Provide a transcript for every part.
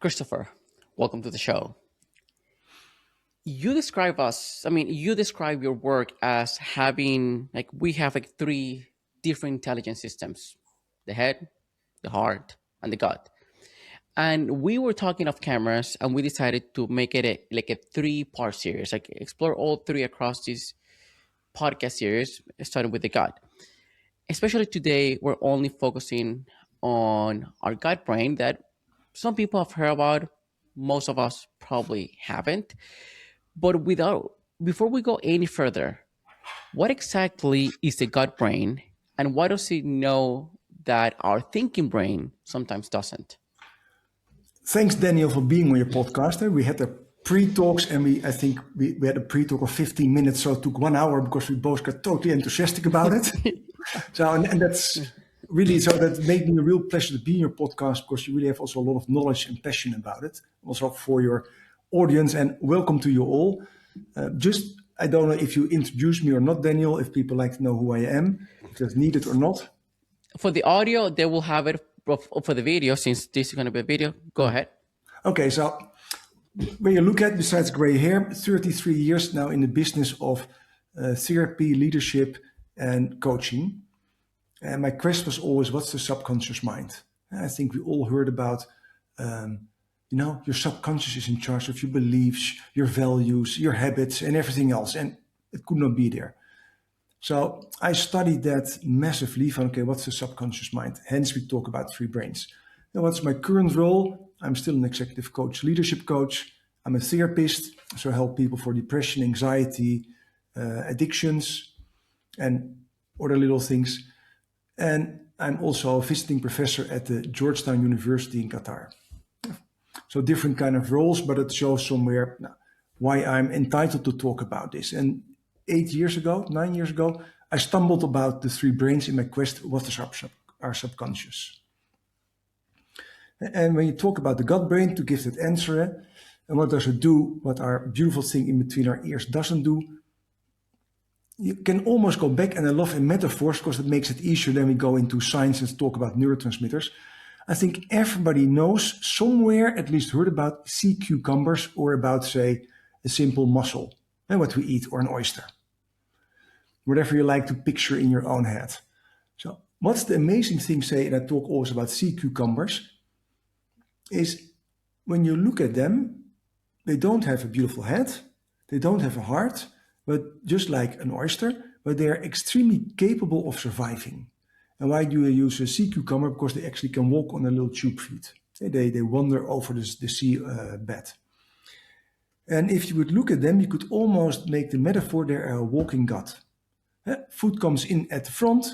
Christopher, welcome to the show. You describe your work as having, like, we have like three different intelligence systems: the head, the heart, and the gut. And we were talking off cameras and we decided to make it like a three-part series, like explore all three across this podcast series, starting with the gut. Especially today, we're only focusing on our gut brain that some people have heard about, most of us probably haven't. But without before we go any further, what exactly is the gut brain, and why does it know that our thinking brain sometimes doesn't? Thanks, Daniel, for being on your podcast. We had the pre-talks, and I think we had a pre-talk of 15 minutes, so it took 1 hour because we both got totally enthusiastic about it. And that's really, so that made me a real pleasure to be in your podcast because you really have also a lot of knowledge and passion about it, also for your audience. And welcome to you all. I don't know if you introduce me or not, Daniel, if people like to know who I am, if that's needed or not. For the audio, they will have it. For the video, since this is going to be a video, go ahead. Okay, so when you look at, besides gray hair, 33 years now in the business of therapy, leadership, and coaching. And my quest was always, what's the subconscious mind? And I think we all heard about, your subconscious is in charge of your beliefs, your values, your habits, and everything else. And it could not be there. So I studied that massively from, okay, what's the subconscious mind? Hence, we talk about three brains. And what's my current role? I'm still an executive coach, leadership coach. I'm a therapist, so I help people for depression, anxiety, addictions, and other little things. And I'm also a visiting professor at the Georgetown University in Qatar. So different kind of roles, but it shows somewhere why I'm entitled to talk about this. And 9 years ago, I stumbled about the three brains in my quest, what is our subconscious? And when you talk about the gut brain, to give that answer, and what does it do, what our beautiful thing in between our ears doesn't do, you can almost go back, and I love in metaphors because it makes it easier. Then we go into science and talk about neurotransmitters. I think everybody knows somewhere, at least heard about sea cucumbers or about, say, a simple mussel, and what we eat, or an oyster. Whatever you like to picture in your own head. So what's the amazing thing, say, and I talk always about sea cucumbers, is when you look at them, they don't have a beautiful head, they don't have a heart, but just like an oyster, but they are extremely capable of surviving. And why do you use a sea cucumber? Because they actually can walk on their little tube feet. They wander over the sea bed. And if you would look at them, you could almost make the metaphor they're a walking gut. Food comes in at the front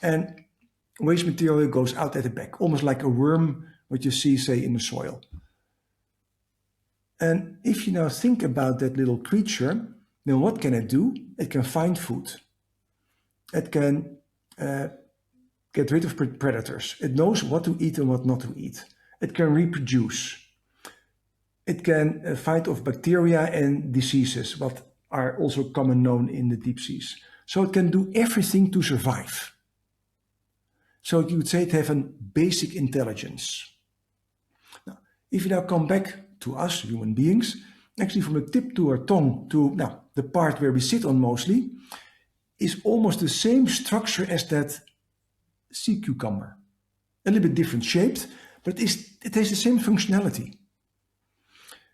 and waste material goes out at the back, almost like a worm, what you see, say, in the soil. And if you now think about that little creature, then what can it do? It can find food. It can get rid of predators. It knows what to eat and what not to eat. It can reproduce. It can fight off bacteria and diseases, what are also common known in the deep seas. So it can do everything to survive. So you would say it has a basic intelligence. Now, if you now come back to us, human beings, actually from the tip to our tongue to the part where we sit on mostly, is almost the same structure as that sea cucumber. A little bit different shaped, but it has the same functionality.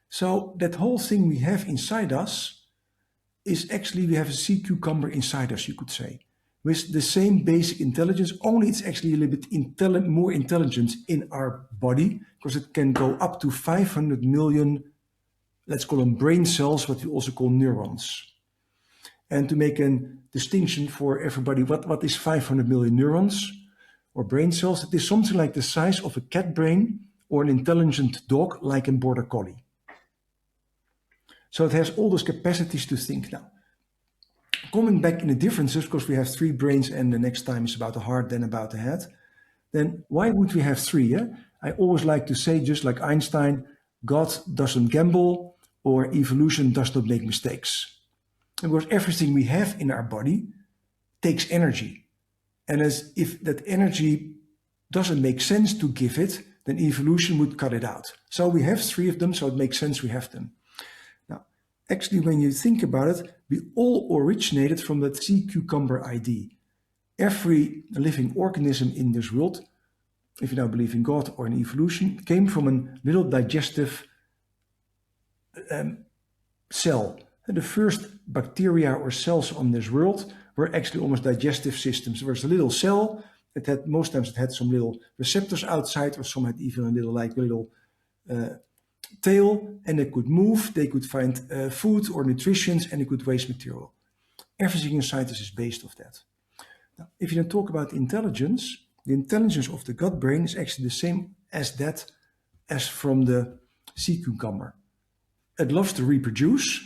So that whole thing we have inside us is actually, we have a sea cucumber inside us, you could say, with the same basic intelligence, only it's actually a little bit more intelligent in our body, because it can go up to 500 million, let's call them brain cells, what we also call neurons. And to make a distinction for everybody, what is 500 million neurons or brain cells? It is something like the size of a cat brain or an intelligent dog like a border collie. So it has all those capacities to think. Now, coming back in the differences, because we have three brains and the next time is about the heart, then about the head, then why would we have three? Yeah? I always like to say, just like Einstein, God doesn't gamble or evolution does not make mistakes. And because everything we have in our body takes energy. And as if that energy doesn't make sense to give it, then evolution would cut it out. So we have three of them, so it makes sense we have them. Now, actually, when you think about it, we all originated from that sea cucumber ID. Every living organism in this world, if you now believe in God or in evolution, came from a little digestive cell. And the first bacteria or cells on this world were actually almost digestive systems. There was a little cell. It had most times it had some little receptors outside, or some had even a little tail, and they could move. They could find food or nutrition, and they could waste material. Everything in science is based off that. Now, if you then talk about intelligence, the intelligence of the gut brain is actually the same as that as from the sea cucumber. It loves to reproduce.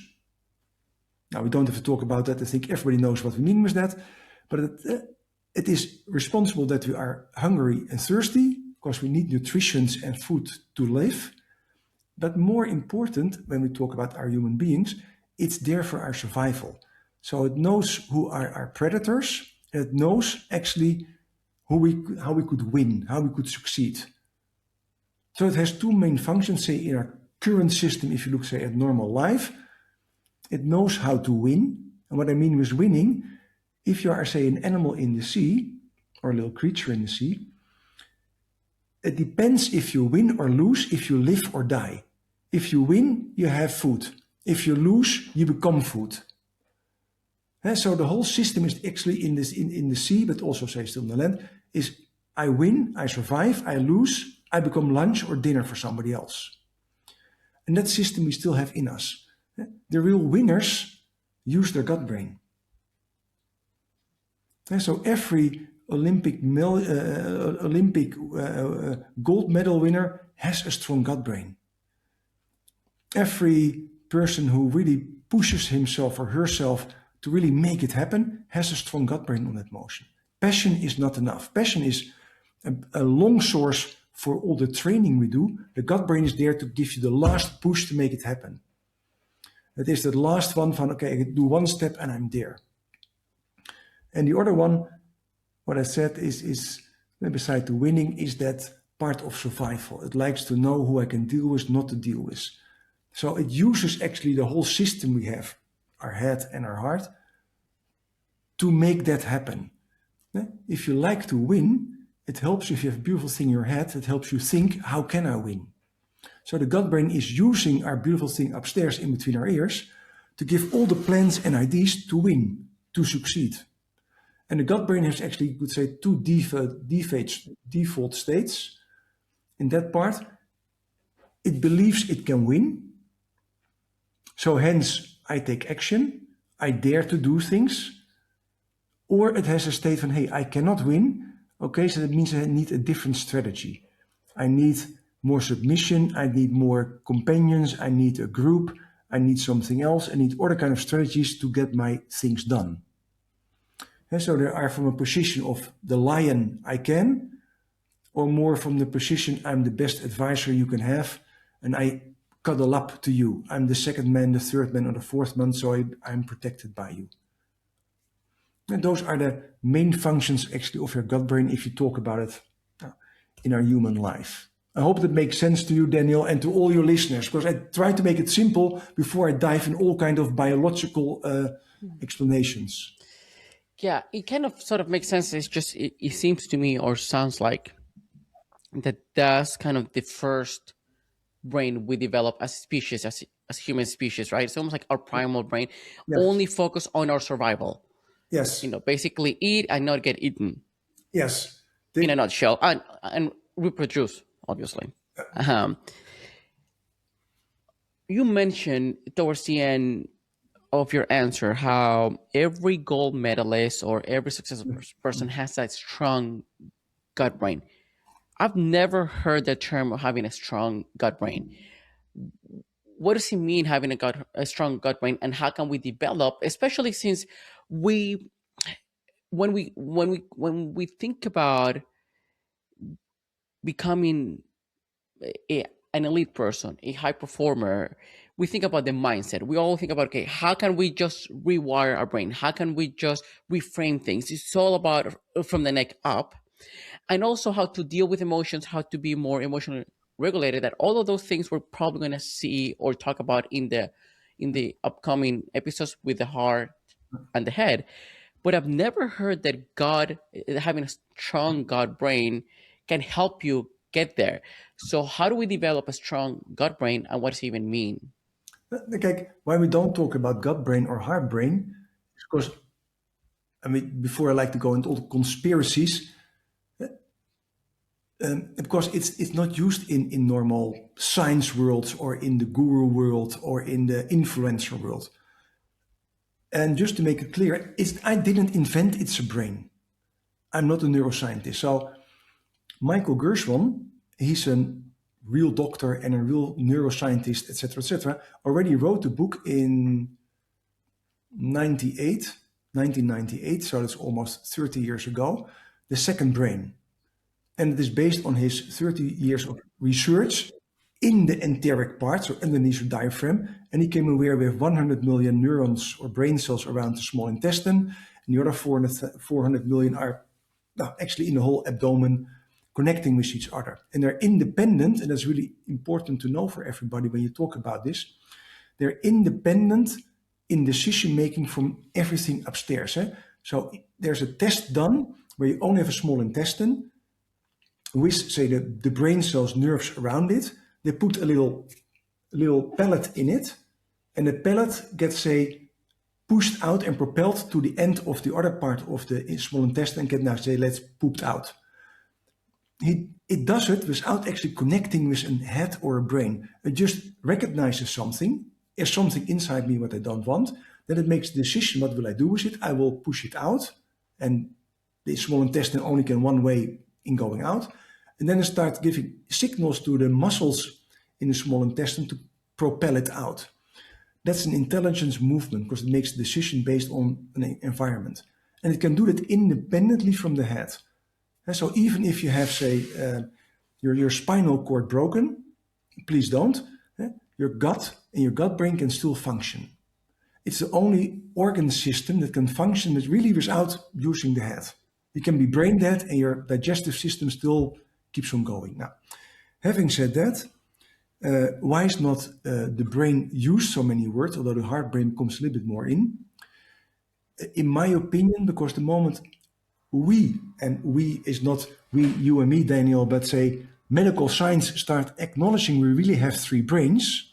Now, we don't have to talk about that. I think everybody knows what we mean with that. But it is responsible that we are hungry and thirsty because we need nutrition and food to live. But more important, when we talk about our human beings, it's there for our survival. So it knows who are our predators. And it knows actually how we could win, how we could succeed. So it has two main functions, say in our current system, if you look, say, at normal life, it knows how to win. And what I mean with winning, if you are, say, an animal in the sea, or a little creature in the sea, it depends if you win or lose, if you live or die. If you win, you have food. If you lose, you become food. So the whole system is actually in the sea, but also, say, still in the land, is I win, I survive, I lose, I become lunch or dinner for somebody else. And that system we still have in us. The real winners use their gut brain. So every Olympic gold medal winner has a strong gut brain. Every person who really pushes himself or herself to really make it happen has a strong gut brain on that motion. Passion is not enough. Passion is a long source for all the training we do. The gut brain is there to give you the last push to make it happen. It is that last one from, okay, I do one step and I'm there. And the other one, what I said is beside the winning, is that part of survival. It likes to know who I can deal with, not to deal with. So it uses actually the whole system we have, our head and our heart, to make that happen. If you like to win, it helps you. If you have a beautiful thing in your head, it helps you think, how can I win? So the gut brain is using our beautiful thing upstairs in between our ears to give all the plans and ideas to win, to succeed. And the gut brain has actually, you could say, two default states. In that part, it believes it can win. So hence, I take action, I dare to do things. Or it has a state from, hey, I cannot win. Okay, so that means I need a different strategy. I need more submission, I need more companions, I need a group, I need something else, I need other kind of strategies to get my things done. And so there are from a position of the lion, I can, or more from the position, I'm the best advisor you can have, and I cuddle up to you. I'm the second man, the third man, or the fourth man, so I'm protected by you. And those are the main functions actually of your gut brain if you talk about it in our human life. I hope that makes sense to you, Daniel, and to all your listeners, because I try to make it simple before I dive in all kind of biological explanations. Yeah, it kind of sort of makes sense. It's just, it seems to me, or sounds like, that that's kind of the first brain we develop as species, as human species, right? It's almost like our primal brain, Yes. only focus on our survival. Yes. Basically eat and not get eaten, Yes. in a nutshell, and reproduce, obviously. Um, you mentioned towards the end of your answer how every gold medalist or every successful person has that strong gut brain. I've never heard the term of having a strong gut brain. What does it mean having a strong gut brain, and how can we develop, especially since we when we think about becoming an elite person, a high performer, we think about the mindset. We all think about, okay, how can we just rewire our brain? How can we just reframe things? It's all about from the neck up. and also how to deal with emotions, how to be more emotionally regulated. That all of those things we're probably going to see or talk about in the upcoming episodes with the heart and the head. But I've never heard that God, having a strong God brain, can help you get there. So how do we develop a strong gut brain, and what does it even mean? Kijk, why we don't talk about gut brain or heart brain is because, I mean, before I like to go into all the conspiracies, because it's not used in normal science worlds or in the guru world or in the influencer world. And just to make it clear, I didn't invent it's a brain. I'm not a neuroscientist. So Michael Gershwin, he's a real doctor and a real neuroscientist, etc., already wrote a book in 98, 1998, so that's almost 30 years ago, The Second Brain. And it is based on his 30 years of research in the enteric part, so underneath the diaphragm. And he came aware with 100 million neurons or brain cells around the small intestine. And the other 400 million are actually in the whole abdomen, connecting with each other. And they're independent, and that's really important to know for everybody when you talk about this. They're independent in decision making from everything upstairs. So there's a test done where you only have a small intestine with, say, the brain cells, nerves around it. They put a little pellet in it, and the pellet gets, say, pushed out and propelled to the end of the other part of the small intestine and get now, say, let's pooped out. It does it without actually connecting with a head or a brain. It just recognizes something. There's something inside me what I don't want. Then it makes the decision, what will I do with it? I will push it out. And the small intestine only can one way in going out. And then it starts giving signals to the muscles in the small intestine to propel it out. That's an intelligence movement because it makes a decision based on an environment. And it can do that independently from the head. And so even if you have, say, your spinal cord broken, please don't. Your gut and your gut brain can still function. It's the only organ system that can function really without using the head. You can be brain dead and your digestive system still keeps on going. Now, having said that, why is not the brain used so many words, although the heart brain comes a little bit more in? In my opinion, because the moment and we is not we, you and me, Daniel, but say medical science start acknowledging we really have three brains,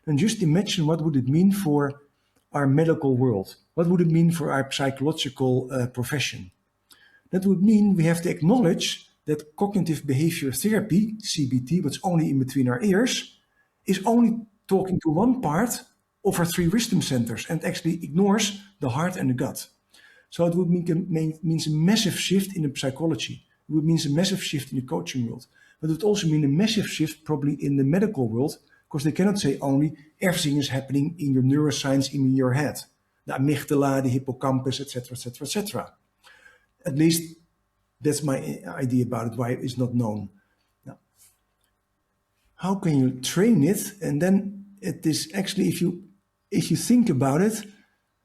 then just imagine what would it mean for our medical world? What would it mean for our psychological profession? That would mean we have to acknowledge that cognitive behavior therapy, CBT, what's only in between our ears, is only talking to one part of our three wisdom centers and actually ignores the heart and the gut. So it would means a massive shift in the psychology. It would mean a massive shift in the coaching world. But it would also mean a massive shift probably in the medical world, because they cannot say only everything is happening in your neuroscience in your head. The amygdala, the hippocampus, etc., etc., etc. At least that's my idea about it, why it is not known. Now, how can you train it? And then it is actually, if you think about it,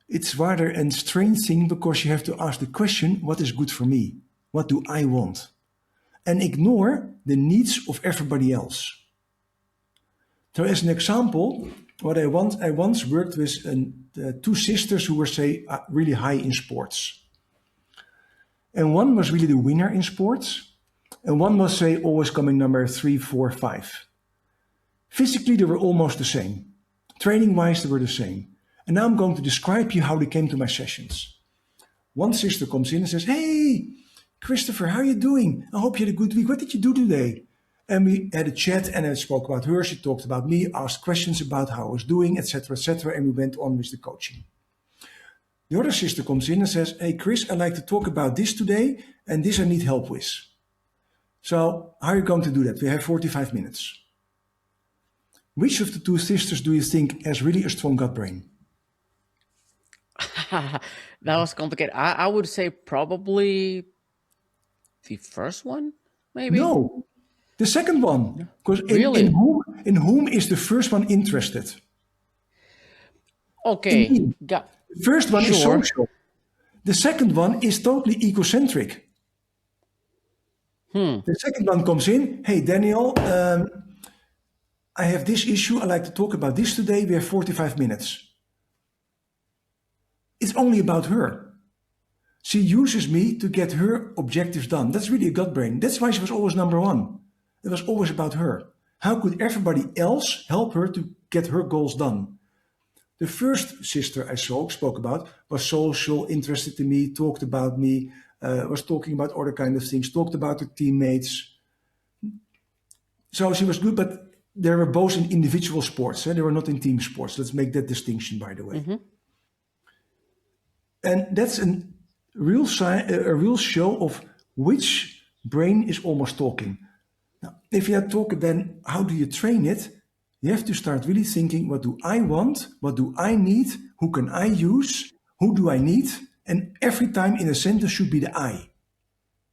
it's rather a strange thing because you have to ask the question, what is good for me? What do I want? And ignore the needs of everybody else. So as an example, I once worked with two sisters who were, say, really high in sports. And one was really the winner in sports, and one was, say, always coming number 3, 4, 5. Physically, they were almost the same. Training-wise, they were the same. And now I'm going to describe you how they came to my sessions. One sister comes in and says, "Hey, Christopher, how are you doing? I hope you had a good week. What did you do today?" And we had a chat, and I spoke about her. She talked about me, asked questions about how I was doing, etc., etc., and we went on with the coaching. The other sister comes in and says, "Hey, Chris, I'd like to talk about this today, and this I need help with." So how are you going to do that? We have 45 minutes. Which of the two sisters do you think has really a strong gut brain? That was complicated. I would say probably the first one, maybe. No, the second one. Because Really? in whom is the first one interested? In Okay. me. Got The first one is sure. social. The second one is totally egocentric. Hmm. The second one comes in. Hey, Daniel, I have this issue. I'd like to talk about this today. We have 45 minutes. It's only about her. She uses me to get her objectives done. That's really a gut brain. That's why she was always number one. It was always about her. How could everybody else help her to get her goals done? The first sister I spoke about was social, interested in me, talked about me, was talking about other kind of things, talked about her teammates. So she was good, but they were both in individual sports. They were not in team sports. Let's make that distinction, by the way. Mm-hmm. And that's a real show of which brain is almost talking. Now, if you talk, then how do you train it? You have to start really thinking, what do I want? What do I need? Who can I use? Who do I need? And every time in a sentence should be the I.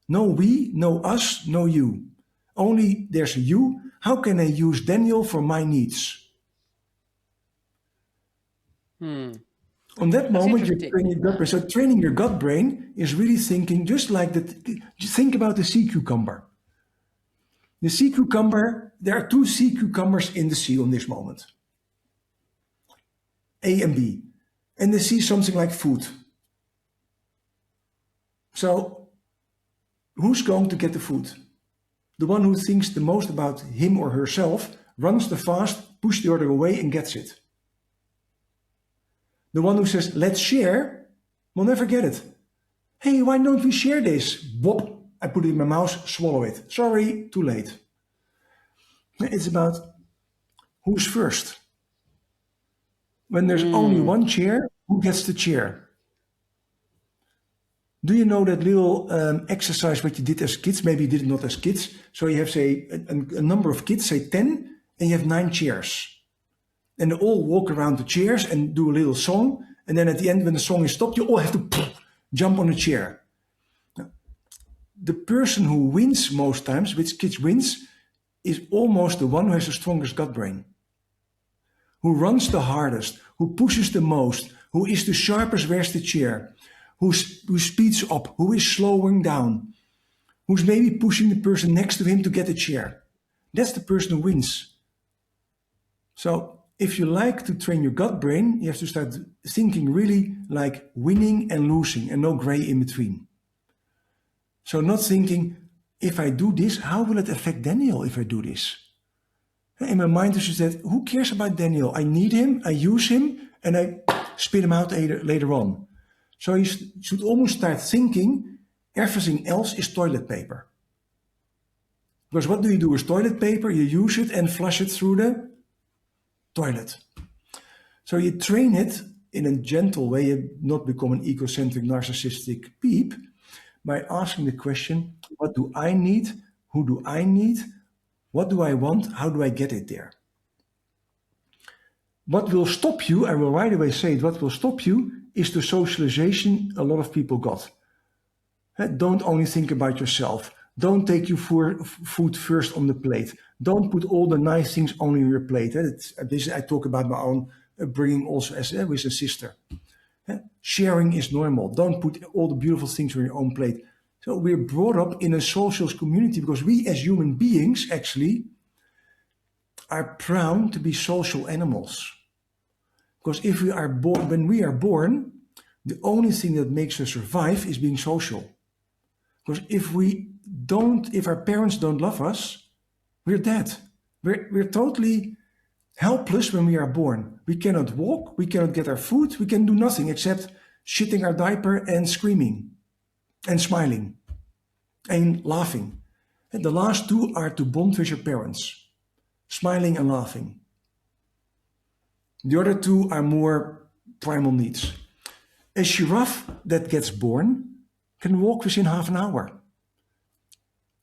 No we, no us, no you. Only there's a you. How can I use Daniel for my needs? Hmm. On that That's moment, you're interesting. training your gut brain. So training your gut brain is really thinking just like that. Think about the sea cucumber. The sea cucumber, there are two sea cucumbers in the sea on this moment, A and B. And they see something like food. So who's going to get the food? The one who thinks the most about him or herself runs the fast, pushes the other away and gets it. The one who says, let's share, will never get it. Hey, why don't we share this? Whop, I put it in my mouth, swallow it. Sorry, too late. It's about who's first. When there's only Hmm. one chair, who gets the chair? Do you know that little exercise what you did as kids? Maybe you did it not as kids. So you have, say, a number of kids, say 10, and you have 9 chairs. And they all walk around the chairs and do a little song. And then at the end, when the song is stopped, you all have to jump on a chair. The person who wins most times, which kids wins, is almost the one who has the strongest gut brain. Who runs the hardest, who pushes the most, who is the sharpest, where's the chair, who speeds up, who is slowing down, who's maybe pushing the person next to him to get a chair. That's the person who wins. So if you like to train your gut brain, you have to start thinking really like winning and losing and no gray in between. So not thinking, if I do this, how will it affect Daniel if I do this? In my mind, is that who cares about Daniel? I need him, I use him, and I spit him out later on. So you should almost start thinking everything else is toilet paper. Because what do you do with toilet paper? You use it and flush it through the toilet. So you train it in a gentle way, and not become an egocentric, narcissistic peep, by asking the question, what do I need? Who do I need? What do I want? How do I get it there? What will stop you, I will right away say it, what will stop you is the socialization a lot of people got. Don't only think about yourself. Don't take your food first on the plate. Don't put all the nice things only on your plate. This I talk about my own upbringing also as with a sister. Sharing is normal. Don't put all the beautiful things on your own plate. So we're brought up in a social community because we as human beings actually are proud to be social animals. Because if we are born, when we are born, the only thing that makes us survive is being social. Because if our parents don't love us, we're dead. We're totally helpless when we are born. We cannot walk, we cannot get our food, we can do nothing except shitting our diaper and screaming and smiling and laughing. And the last two are to bond with your parents, smiling and laughing. The other two are more primal needs. A giraffe that gets born can walk within half an hour.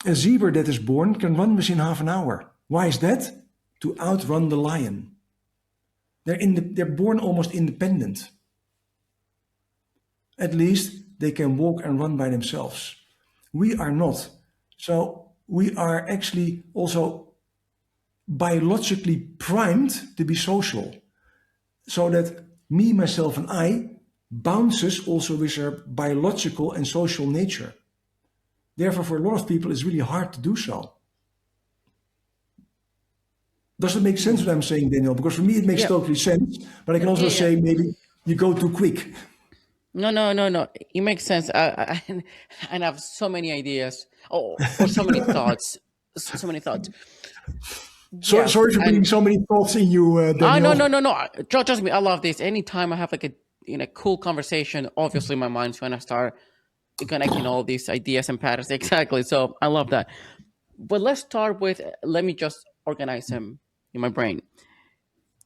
A zebra that is born can run within half an hour. Why is that? To outrun the lion. They're born almost independent. At least they can walk and run by themselves. We are not. So we are actually also biologically primed to be social. So that me, myself, and I bounces also with our biological and social nature. Therefore, for a lot of people, it's really hard to do so. Does it make sense what I'm saying, Daniel? Because for me, it makes Yeah, totally sense. But I can also yeah, yeah. say maybe you go too quick. No, no, no, no. It makes sense. And I have so many ideas, or so many thoughts, so many thoughts. So, Yes, sorry for bringing and so many thoughts in you, no, Daniel. no, no, no. Trust me, I love this. Anytime I have like a cool conversation, obviously my mind's gonna start connecting all these ideas and patterns. Exactly. So I love that. But let's start with. Let me just organize them in my brain.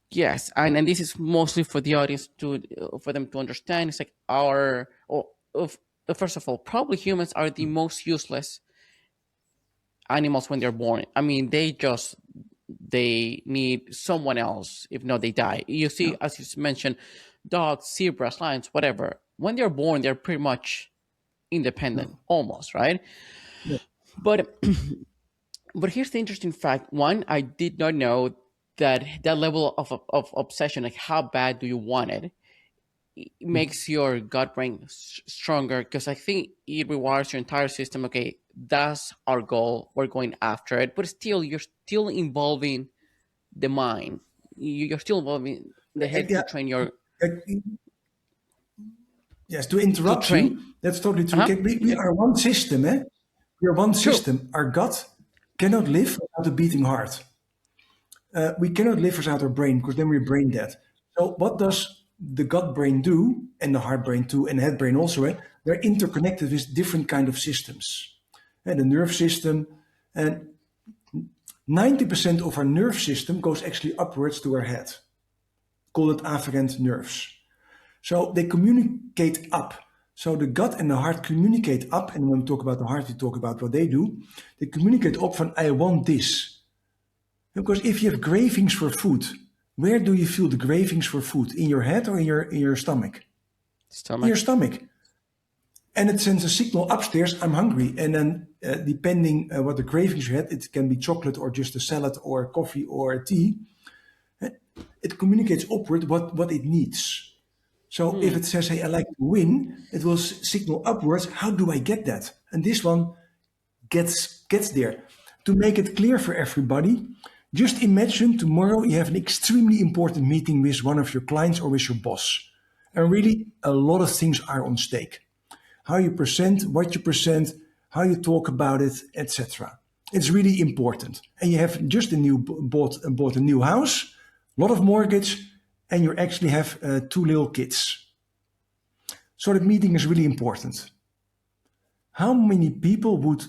Yes, and this is mostly for the audience to for them to understand. It's like our or of first of all, probably humans are the most useless animals when they're born. I mean, they need someone else. If not, they die. You Yeah, see, as you mentioned, dogs, zebras, lions, whatever. When they're born, they're pretty much yeah, independent, almost, right? yeah. But but here's the interesting fact. One, I did not know that level of obsession, like how bad do you want it, makes your gut brain stronger, because I think it rewards your entire system. Okay, that's our goal. We're going after it, but still, you're still involving the mind. You're still involving the head Yeah, to train your uh, yes, to to interrupt train. you, that's totally true. Uh huh. Okay, we are one system, eh? We are one True. system. Our gut cannot live without a beating heart. We cannot live without our brain because then we're brain dead. So what does the gut brain do, and the heart brain too, and head brain also? They're interconnected with different kind of systems. The nerve system, and 90% of our nerve system goes actually upwards to our head. Call it afferent nerves. So they communicate up. So the gut and the heart communicate up, and when we talk about the heart, we talk about what they do. They communicate up from I want this. Because if you have cravings for food, where do you feel the cravings for food? In your head or in your stomach? In your Stomach. stomach. And it sends a signal upstairs, I'm hungry. And then depending what the cravings you had, it can be chocolate or just a salad or coffee or tea. It communicates upward what it needs. So if Hmm. it says, hey, I like to win, it will signal upwards, how do I get that? And this one gets there. To make it clear for everybody, just imagine tomorrow you have an extremely important meeting with one of your clients or with your boss. And really, a lot of things are on stake. How you present, what you present, how you talk about it, etc. It's really important. And you have just bought a new house, a lot of mortgage, and you actually have two little kids. So that meeting is really important. How many people would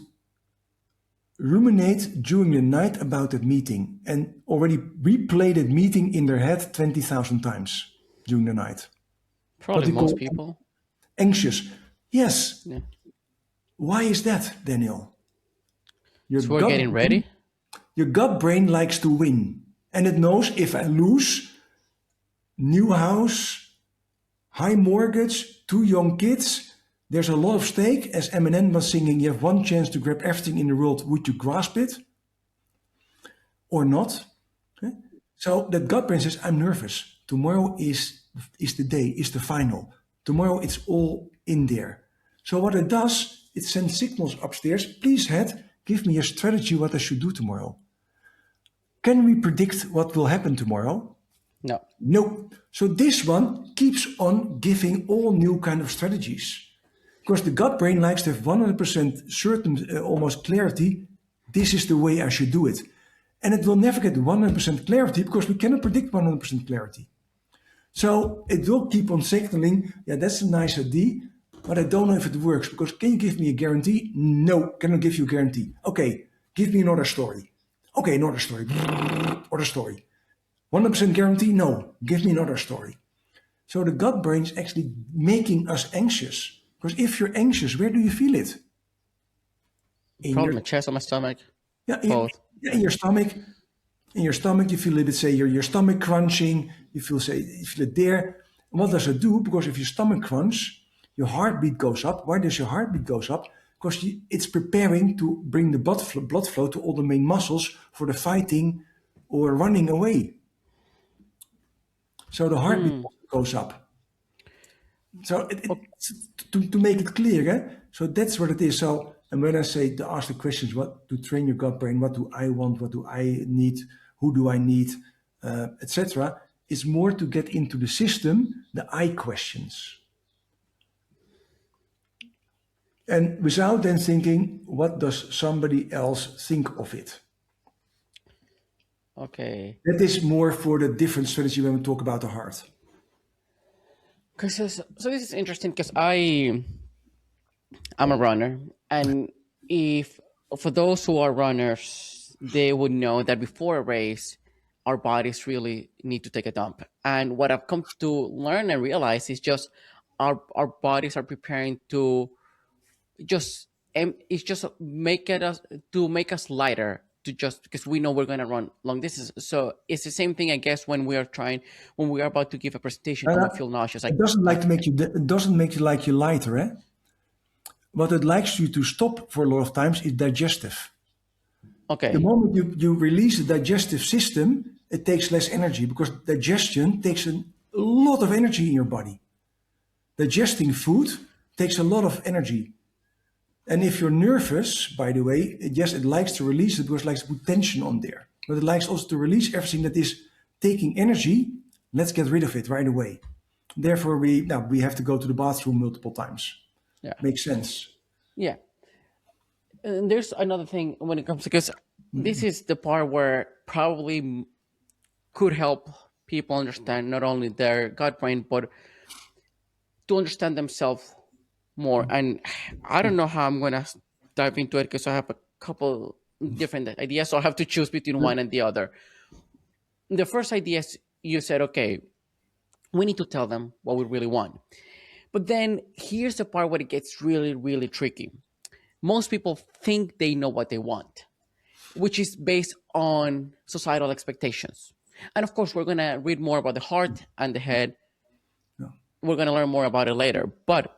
ruminate during the night about that meeting and already replay that meeting in their head 20,000 times during the night? What Probably we most call people. anxious. Yes. Yeah. Why is that, Daniel? Your So we're gut getting brain, ready. your gut brain likes to win. And it knows if I lose, new house, high mortgage, two young kids, there's a lot of stake. As Eminem was singing, you have one chance to grab everything in the world. Would you grasp it or not? So that gut brain says, I'm nervous. Tomorrow is the day, is the final. Tomorrow it's all in there. So what it does, it sends signals upstairs. Please, head, give me a strategy what I should do tomorrow. Can we predict what will happen tomorrow? No. No. So this one keeps on giving all new kind of strategies. Because the gut brain likes to have 100% certain, almost clarity. This is the way I should do it. And it will never get 100% clarity because we cannot predict 100% clarity. So it will keep on signaling, yeah, that's a nice idea, but I don't know if it works because can you give me a guarantee? No, cannot give you a guarantee. Okay, give me another story. Okay, another story. Other story. 100% guarantee? No, give me another story. So the gut brain is actually making us anxious. Because if you're anxious, where do you feel it? In Probably your my chest or my stomach. yeah, Both. in your stomach. In your stomach, you feel a little bit, say, your stomach crunching. You feel it there. And what does it do? Because if your stomach crunch, your heartbeat goes up. Why does your heartbeat goes up? Because it's preparing to bring the blood flow to all the main muscles for the fighting or running away. So the heartbeat Hmm. goes up. So Okay. to make it clear, so that's what it is. So And when I say to ask the questions, what to train your gut brain, what do I want, what do I need, who do I need, etc., is more to get into the system, the I questions. And without then thinking, what does somebody else think of it? Okay. That is more for the different strategy when we talk about the heart. Cause so this is interesting because I'm a runner, and if for those who are runners, they would know that before a race, our bodies really need to take a dump. And what I've come to learn and realize is just our bodies are preparing to just it's just make it us to make us lighter to just because we know we're going to run long distances. So it's the same thing, I guess, when we are about to give a presentation and And we feel nauseous. it Like doesn't like to make you. It doesn't make you like you lighter. Eh? What it likes you to stop for a lot of times is digestive. The okay, moment you release the digestive system, it takes less energy because digestion takes a lot of energy in your body. Digesting food takes a lot of energy. And if you're nervous, by the way, yes, it likes to release it because it likes to put tension on there. But it likes also to release everything that is taking energy. Let's get rid of it right away. Therefore, we have to go to the bathroom multiple times. yeah, Makes sense. yeah. And there's another thing when it comes to because this is the part where probably could help people understand not only their gut brain but to understand themselves more. And I don't know how I'm gonna dive into it because I have a couple different ideas, so I have to choose between Yeah. one and the other. The first idea is you said, okay, we need to tell them what we really want. But then here's the part where it gets really, really tricky. Most people think they know what they want, which is based on societal expectations. And of course, we're going to read more about the heart and the head. Yeah. We're going to learn more about it later. But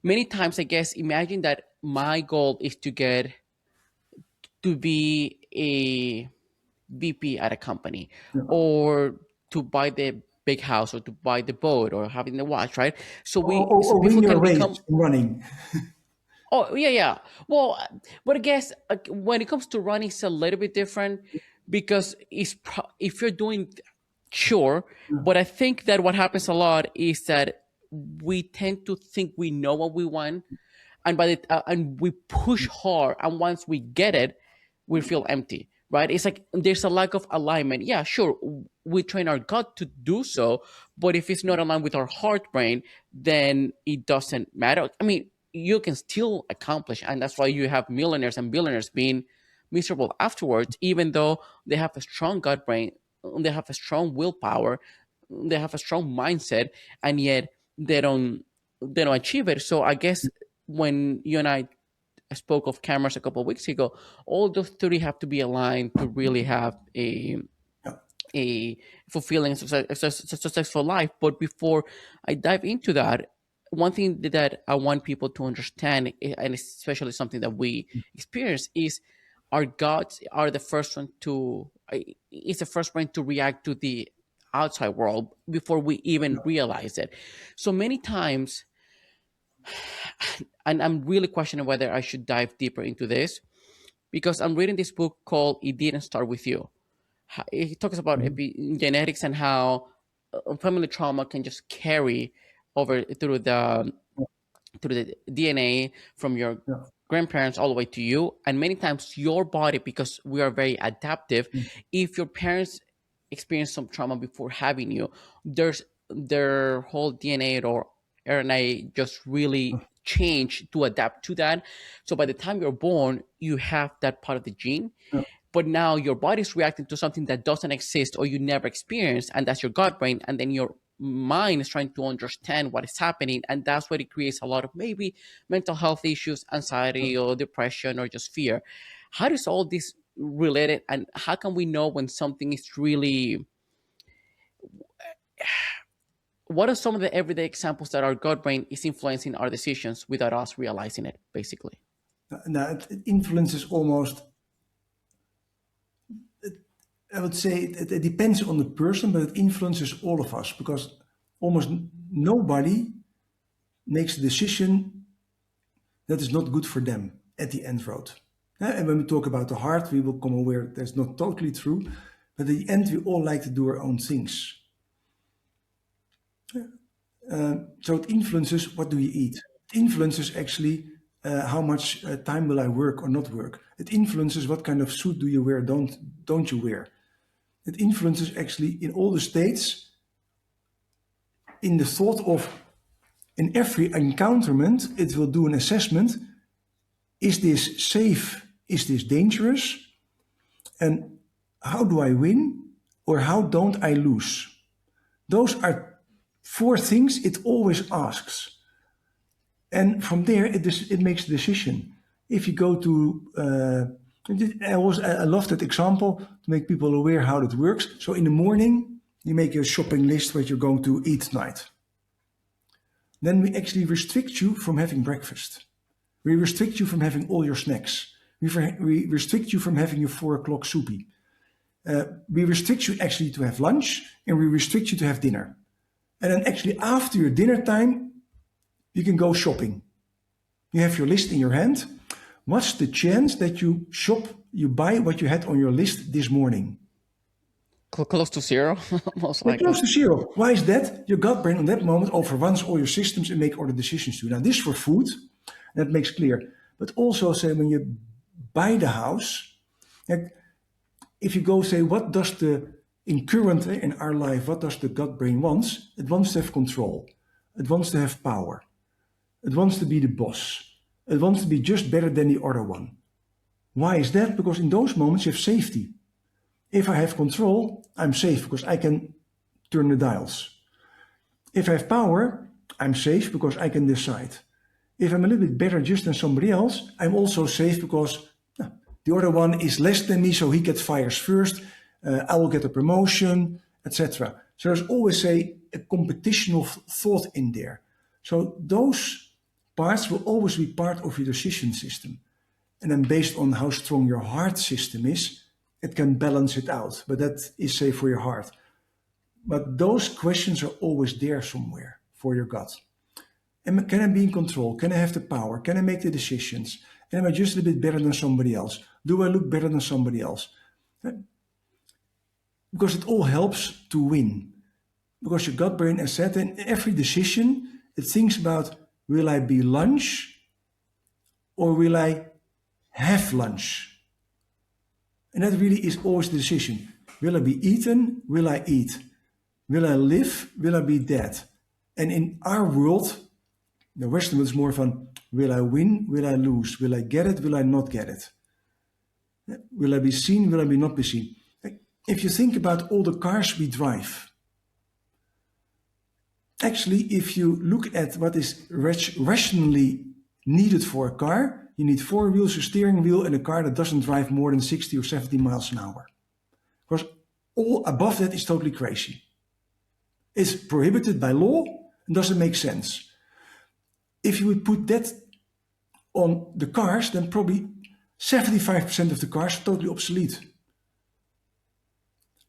many times, I guess, imagine that my goal is to get to be a VP at a company Yeah. or to buy the big house or to buy the boat or having the watch, right? So so Or win people your can race become. in running. Oh yeah, yeah. Well, but I guess when it comes to running, it's a little bit different because if you're doing sure, but I think that what happens a lot is that we tend to think we know what we want, and and we push hard, and once we get it, we feel empty, right? It's like there's a lack of alignment. Yeah, sure, we train our gut to do so, but if it's not aligned with our heart brain, then it doesn't matter. I mean, you can still accomplish, and that's why you have millionaires and billionaires being miserable afterwards, even though they have a strong gut brain, they have a strong willpower, they have a strong mindset, and yet they don't they don't achieve it. So I guess when you and I spoke of cameras a couple of weeks ago, all those three have to be aligned to really have Yeah. a fulfilling successful life. But before I dive into that, one thing that I want people to understand, and especially something that we experience, is our guts are the first one to it's the first one to react to the outside world before we even realize it. So many times, and I'm really questioning whether I should dive deeper into this because I'm reading this book called "It Didn't Start with You." It talks about Mhm. epigenetics and how family trauma can just carry over through the DNA from your Yeah. grandparents all the way to you. And many times your body, because we are very adaptive, Yeah. if your parents experience some trauma before having you, there's their whole DNA or RNA just really change to adapt to that. So by the time you're born, you have that part of the gene, Yeah. but now your body's reacting to something that doesn't exist or you never experienced, and that's your gut brain, and then your mind is trying to understand what is happening, and that's what it creates a lot of maybe mental health issues, anxiety or depression or just fear. How does all this related, and how can we know when something is really, what are some of the everyday examples that our gut brain is influencing our decisions without us realizing it, basically? Now, it influences almost, I would say it depends on the person, but it influences all of us because almost nobody makes a decision that is not good for them. at the end road. And when we talk about the heart, we will become aware that's not totally true, but at the end, we all like to do our own things. So it influences what do you eat. It influences actually how much time will I work or not work. It influences what kind of suit do you wear, don't you wear. It influences actually in all the states in the thought of in every encounterment, it will do an assessment. Is this safe? Is this dangerous? And how do I win? Or how don't I lose? Those are four things it always asks. And from there, it makes a decision. If you go to, I love that example to make people aware how it works. So in the morning, you make a shopping list what you're going to eat tonight. Then we actually restrict you from having breakfast. We restrict you from having all your snacks. We restrict you from having your 4 o'clock soupy. We restrict you actually to have lunch, and we restrict you to have dinner. And then actually after your dinner time, you can go shopping. You have your list in your hand. What's the chance that you buy what you had on your list this morning? Close to zero, most They're likely. close to zero. Why is that? Your gut brain on that moment overruns all your systems and make all the decisions too. Now this for food, that makes clear. But also say when you buy the house, like, if you go say, what does in our life, what does the gut brain wants? It wants to have control. It wants to have power. It wants to be the boss. It wants to be just better than the other one. Why is that? Because in those moments you have safety. If I have control, I'm safe because I can turn the dials. If I have power, I'm safe because I can decide. If I'm a little bit better just than somebody else, I'm also safe because the other one is less than me, so he gets fires first. I will get a promotion, etc. So there's always a competitional thought in there. So those parts will always be part of your decision system. And then based on how strong your heart system is, it can balance it out. But that is say for your heart. But those questions are always there somewhere for your gut. And can I be in control? Can I have the power? Can I make the decisions? And am I just a little bit better than somebody else? Do I look better than somebody else? Because it all helps to win. Because your gut brain, as said, in every decision, it thinks about, will I be lunch or will I have lunch? And that really is always the decision. Will I be eaten? Will I eat? Will I live? Will I be dead? And in our world, the Western world is more fun. Will I win? Will I lose? Will I get it? Will I not get it? Will I be seen? Will I be not be seen? If you think about all the cars we drive, actually, if you look at what is rationally needed for a car, you need 4 wheels, a steering wheel, and a car that doesn't drive more than 60 or 70 miles an hour. Because all above that is totally crazy. It's prohibited by law and doesn't make sense. If you would put that on the cars, then probably 75% of the cars are totally obsolete.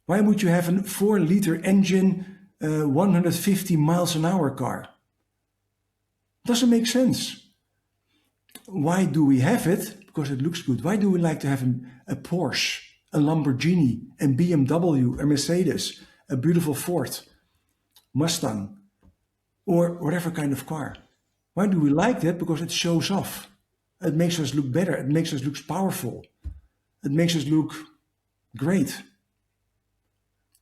Why would you have a 4-liter engine, 150 miles an hour car? Doesn't make sense. Why do we have it? Because it looks good. Why do we like to have a Porsche, a Lamborghini, a BMW, a Mercedes, a beautiful Ford, Mustang, or whatever kind of car? Why do we like that? Because it shows off. It makes us look better. It makes us look powerful. It makes us look great.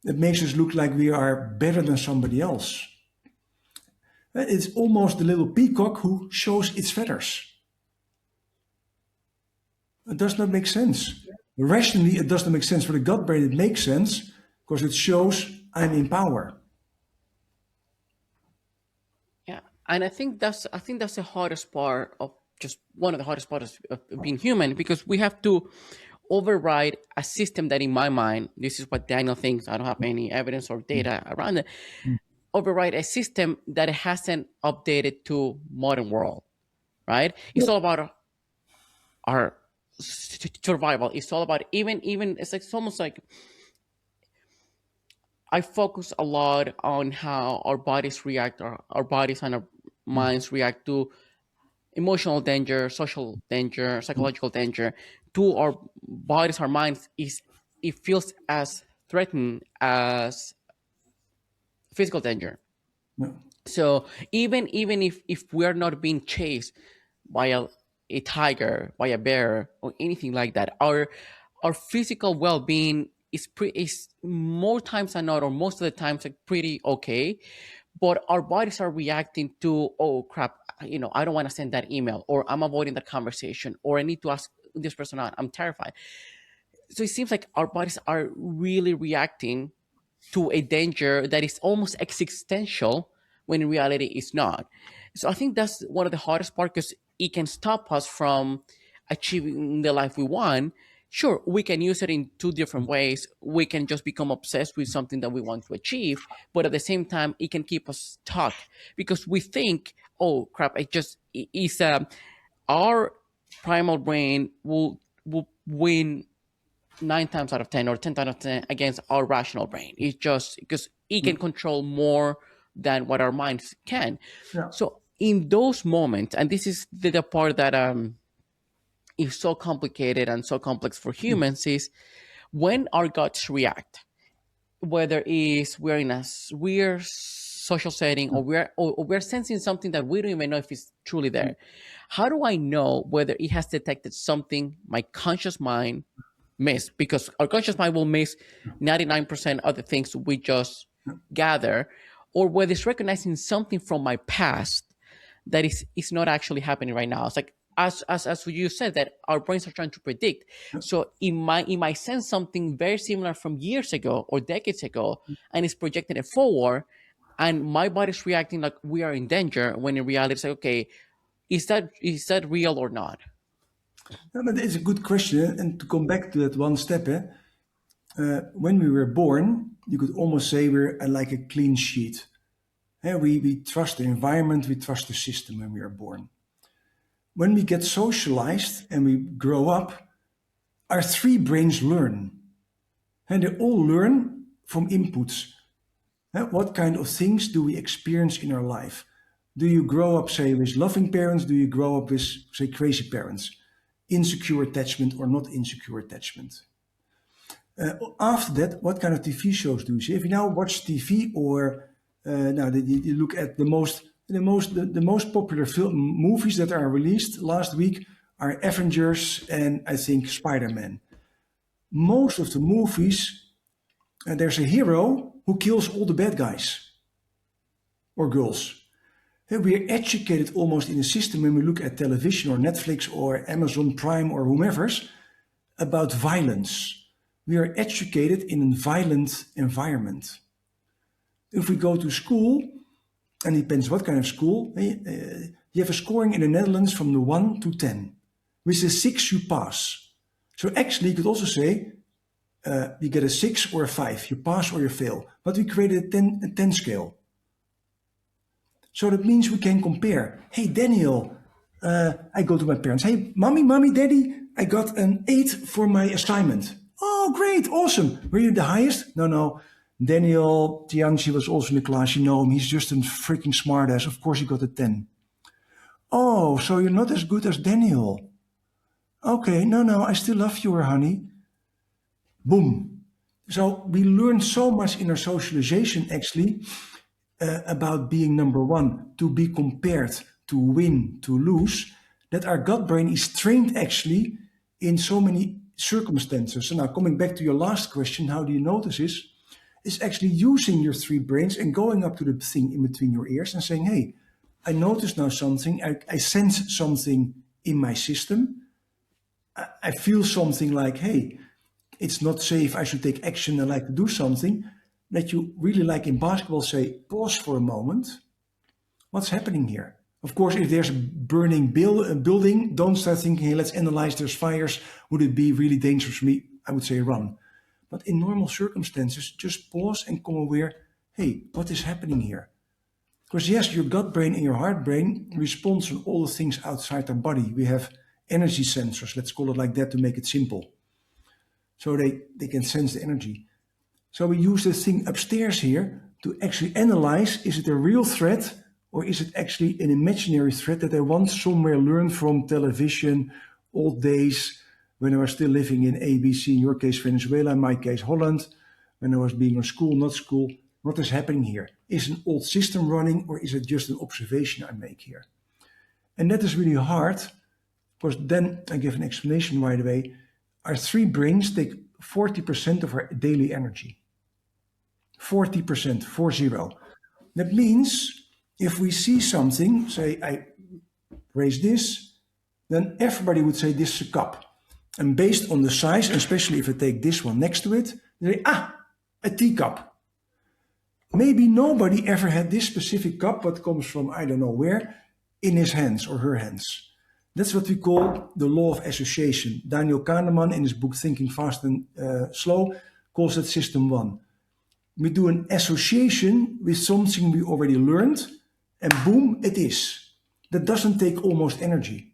It makes us look like we are better than somebody else. It's almost the little peacock who shows its feathers. It does not make sense. Rationally, it does not make sense. For the gut brain, it makes sense because it shows I'm in power. Yeah, and I think that's the hardest part of just one of the hardest parts of being human, because we have to override a system that, in my mind, this is what Daniel thinks. I don't have any evidence or data around it. Override a system that hasn't updated to modern world. Right? It's all about our survival. It's all about even. It's like it's almost like I focus a lot on how our bodies react, our bodies and our minds react to emotional danger, social danger, psychological danger to our bodies, our minds, is it feels as threatened as physical danger. Yeah. So even if we are not being chased by a tiger, by a bear, or anything like that, our physical well-being is more times than not, or most of the times, like pretty okay. But our bodies are reacting to, oh crap, I don't want to send that email, or I'm avoiding that conversation, or I need to ask this person out, I'm terrified. So it seems like our bodies are really reacting to a danger that is almost existential when in reality it's not. So I think that's one of the hardest part, because it can stop us from achieving the life we want. Sure, we can use it in two different ways. We can just become obsessed with something that we want to achieve, but at the same time, it can keep us stuck because we think, "Oh crap! It's our primal brain will win 9 times out of 10 or 10 times out of 10 against our rational brain. It's just because it Yeah. can control more than what our minds can. Yeah. So in those moments, and this is the part that is so complicated and so complex for humans, is when our guts react, whether it's we're in a weird social setting, or we're sensing something that we don't even know if it's truly there. How do I know whether it has detected something my conscious mind miss? Because our conscious mind will miss 99% of the things we just gather, or whether it's recognizing something from my past that is not actually happening right now. It's like, as you said, that our brains are trying to predict. So it might sense something very similar from years ago or decades ago, and it's projecting it forward, and my body's reacting like we are in danger, when in reality it's like, okay, is that real or not? Yeah, but it's a good question. And to come back to that one step, when we were born, you could almost say we're like a clean sheet. We trust the environment, we trust the system when we are born. When we get socialized and we grow up, our three brains learn. And they all learn from inputs. What kind of things do we experience in our life? Do you grow up, say, with loving parents? Do you grow up with, say, crazy parents? Insecure attachment or not insecure attachment? After that, what kind of TV shows do you see? If you now watch TV, or now that you look at the most popular movies that are released last week are Avengers and I think Spider-Man. Most of the movies, there's a hero who kills all the bad guys or girls. We are educated almost in a system when we look at television or Netflix or Amazon Prime or whomever's about violence. We are educated in a violent environment. If we go to school, and it depends what kind of school, you have a scoring in the Netherlands from the 1 to 10. With a 6 you pass. So actually you could also say you get a 6 or a 5, you pass or you fail. But we created a ten scale. So that means we can compare. Hey Daniel, I go to my parents. Hey mommy, daddy, I got an 8 for my assignment. Oh great, awesome. Were you the highest? No. Daniel Tianchi was also in the class. You know him. He's just a freaking smartass. Of course he got a 10. Oh, so you're not as good as Daniel. Okay, no, I still love you, honey. Boom. So we learned so much in our socialization actually about being number one, to be compared, to win, to lose, that our gut brain is trained actually in so many circumstances. So now coming back to your last question, how do you notice this? Is actually using your three brains and going up to the thing in between your ears and saying, hey, I notice now something, I sense something in my system. I feel something like, hey, it's not safe, I should take action, I like to do something. That you really, like in basketball, say, pause for a moment. What's happening here? Of course, if there's a burning building, don't start thinking, hey, let's analyze, there's fires. Would it be really dangerous for me? I would say run. But in normal circumstances, just pause and come aware, hey, what is happening here? Because yes, your gut brain and your heart brain responds to all the things outside our body. We have energy sensors, let's call it like that to make it simple. So they can sense the energy. So we use this thing upstairs here to actually analyze, is it a real threat Or is it actually an imaginary threat that I once somewhere learned from television, old days, when I was still living in ABC, in your case Venezuela, in my case Holland, when I was being on school, not school? What is happening here? Is an old system running, or is it just an observation I make here? And that is really hard, because then I give an explanation right away. Our three brains take 40% of our daily energy. 40%, 40. That means if we see something, say I raise this, then everybody would say this is a cup. And based on the size, and especially if I take this one next to it, they say, a teacup. Maybe nobody ever had this specific cup, what comes from I don't know where, in his hands or her hands. That's what we call the law of association. Daniel Kahneman, in his book Thinking Fast and Slow, calls that system one. We do an association with something we already learned, and boom, it is. That doesn't take almost energy.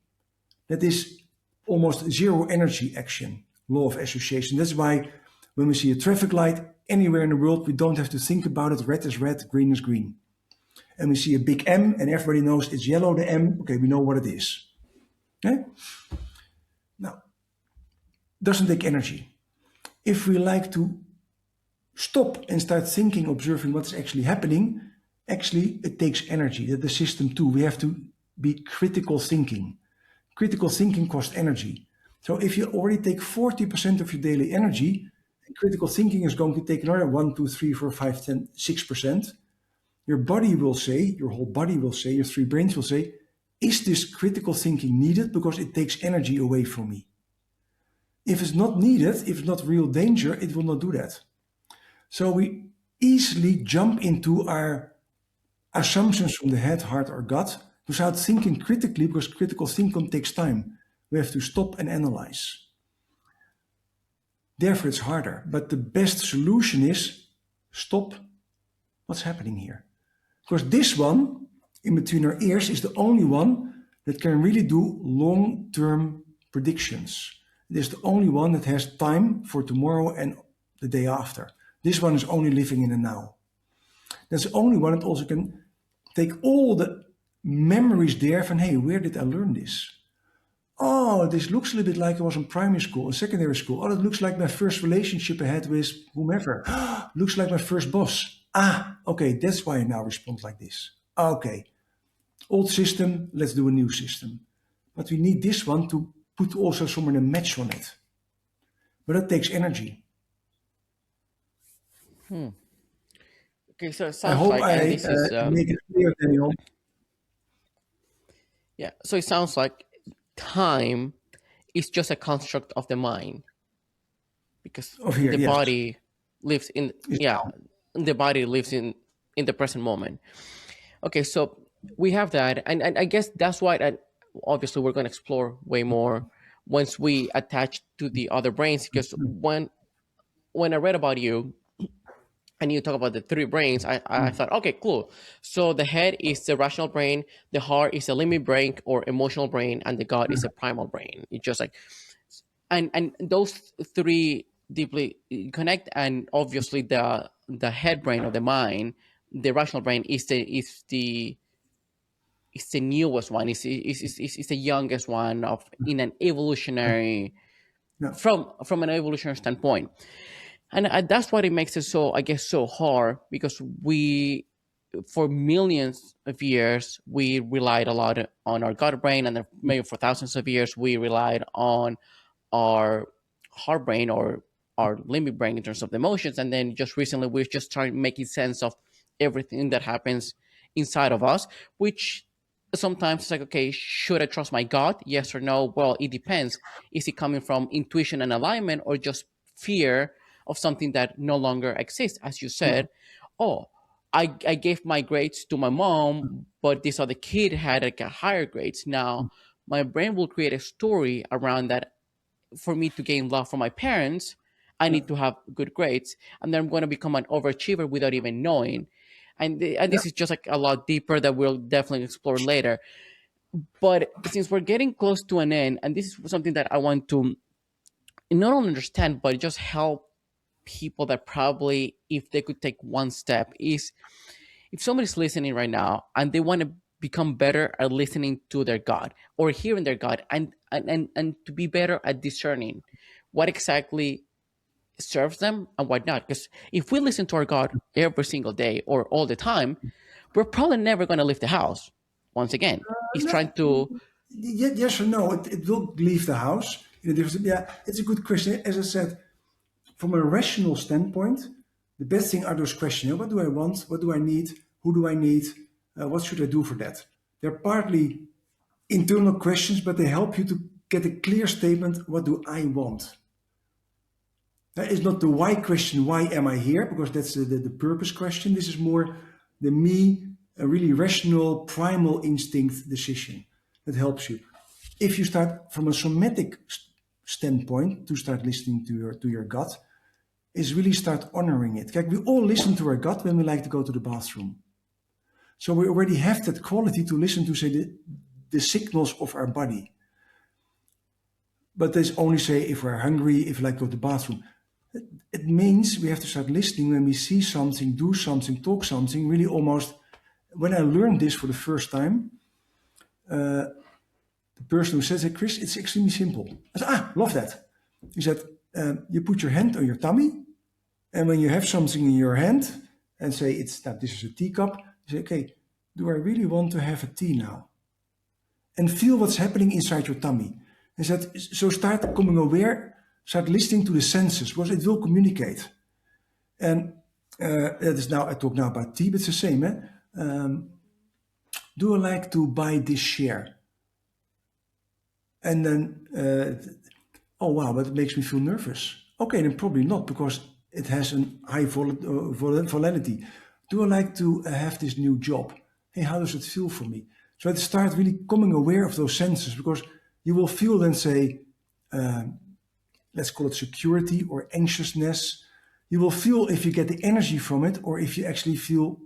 That is almost zero energy action, law of association. That's why when we see a traffic light anywhere in the world, we don't have to think about it. Red is red, green is green. And we see a big M, and everybody knows it's yellow, the M. Okay, we know what it is. Okay? Now, doesn't take energy. If we like to stop and start thinking, observing what's actually happening, actually it takes energy. That the system two. We have to be critical thinking. Critical thinking costs energy. So if you already take 40% of your daily energy, critical thinking is going to take another 1, 2, 3, 4, 5, 10, 6%. Your body will say, your whole body will say, your three brains will say, is this critical thinking needed? Because it takes energy away from me. If it's not needed, if it's not real danger, it will not do that. So we easily jump into our assumptions from the head, heart, or gut without thinking critically, because critical thinking takes time. We have to stop and analyze. Therefore, it's harder. But the best solution is stop. What's happening here? Because this one, in between our ears, is the only one that can really do long-term predictions. It is the only one that has time for tomorrow and the day after. This one is only living in the now. That's the only one that also can take all the memories there from, hey, where did I learn this? Oh, this looks a little bit like I was in primary school and secondary school. Oh, that looks like my first relationship I had with whomever. Looks like my first boss. Okay, that's why I now respond like this. Okay, old system, let's do a new system. But we need this one to put also somewhere a match on it. But that takes energy. Okay, so it I sounds hope like, and I this is make it clear, Daniel. yeah. So it sounds like time is just a construct of the mind because Of here, the yes. body lives in Is yeah, now. the body lives in the present moment. Okay, so we have that, and I guess that's why. And obviously, we're going to explore way more once we attach to the other brains. Because when I read about you and you talk about the three brains, I thought, okay, cool. So the head is the rational brain, the heart is a limbic brain or emotional brain, and the gut is a primal brain. It's just like and those three deeply connect, and obviously the head brain of the mind, the rational brain is the newest one, is the youngest one of in an evolutionary Yeah, from an evolutionary standpoint. And that's what it makes it so, I guess, so hard because we for millions of years we relied a lot on our gut brain, and then maybe for thousands of years we relied on our heart brain or our limbic brain in terms of the emotions, and then just recently we're just trying making sense of everything that happens inside of us, which sometimes it's like, okay, should I trust my gut, yes or no? Well, it depends. Is it coming from intuition and alignment or just fear of something that no longer exists? As you yeah, said, oh, I gave my grades to my mom, but this other kid had like a higher grades. Now my brain will create a story around that. For me to gain love from my parents, I yeah, need to have good grades, and then I'm going to become an overachiever without even knowing. And yeah, this is just like a lot deeper that we'll definitely explore later. But since we're getting close to an end, and this is something that I want to not only understand but just help people that probably, if they could take one step, is If somebody's listening right now and they want to become better at listening to their God or hearing their God, and to be better at discerning what exactly serves them and what not. Because if we listen to our God every single day or all the time, we're probably never going to leave the house. Once again, he's No, trying to. yes or no, it will leave the house. Yeah, it's a good question. As I said, from a rational standpoint, the best thing are those questions. What do I want? What do I need? Who do I need? What should I do for that? They're partly internal questions, but they help you to get a clear statement. What do I want? That is not the why question, why am I here? Because that's the purpose question. This is more the me, a really rational, primal instinct decision that helps you. If you start from a somatic standpoint to start listening to your gut, is really start honoring it. Like we all listen to our gut when we like to go to the bathroom. So we already have that quality to listen to, say, the signals of our body. But there's only, say, if we're hungry, if we like to go to the bathroom. It means we have to start listening when we see something, do something, talk something, really almost. When I learned this for the first time, the person who says it, Chris, it's extremely simple. I said, love that. He said, you put your hand on your tummy, and when you have something in your hand, and say this is a teacup, you say, okay, do I really want to have a tea now? And feel what's happening inside your tummy. He said, so start becoming aware, start listening to the senses, because it will communicate. And that is now, I talk now about tea, but it's the same. Do I like to buy this share? And then, oh wow, but it makes me feel nervous. Okay, then probably not, because it has a high volatility. Do I like to have this new job? Hey, how does it feel for me? So I start really becoming aware of those senses, because you will feel then, say, let's call it security or anxiousness. You will feel if you get the energy from it, or if you actually feel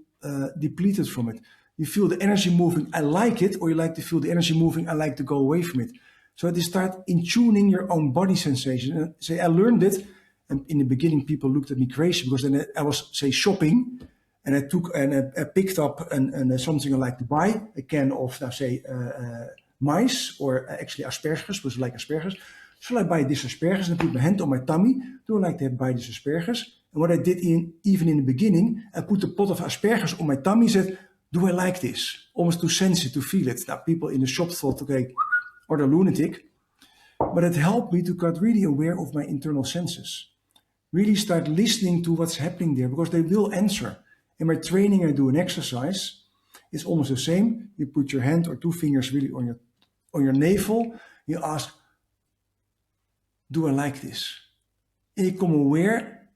depleted from it. You feel the energy moving, I like it, or you like to feel the energy moving, I like to go away from it. So you start in tuning your own body sensation. And say, I learned it, and in the beginning people looked at me crazy, because then I was, say, shopping, and I picked up something I like to buy, a can of, now say, mice, or actually asparagus, was like asparagus. Shall I buy this asparagus? And I put my hand on my tummy. Do I like to buy this asparagus? And what I did even in the beginning, I put a pot of asparagus on my tummy, said, do I like this? Almost to sense it, to feel it. Now people in the shop thought, okay, or the lunatic. But it helped me to get really aware of my internal senses. Really start listening to what's happening there, because they will answer. In my training, I do an exercise. It's almost the same. You put your hand or two fingers really on your navel. You ask, do I like this? And you become aware,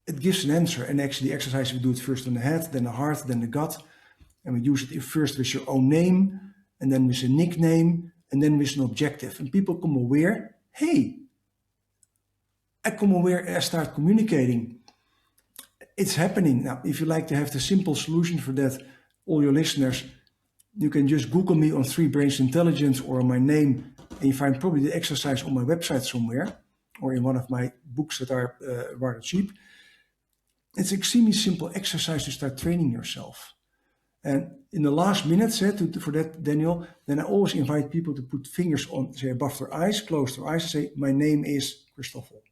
it gives an answer. And actually the exercise, we do it first on the head, then the heart, then the gut. And we use it first with your own name, and then with a nickname, and then with an objective. And people come aware, hey, I come aware, I start communicating. It's happening. Now, if you like to have the simple solution for that, all your listeners, you can just Google me on Three Brains Intelligence or on my name, and you find probably the exercise on my website somewhere, or in one of my books that are rather cheap. It's extremely simple exercise to start training yourself. And in the last minutes, for that, Daniel, then I always invite people to put fingers on, say, above their eyes, close their eyes, and say, my name is Christoffel.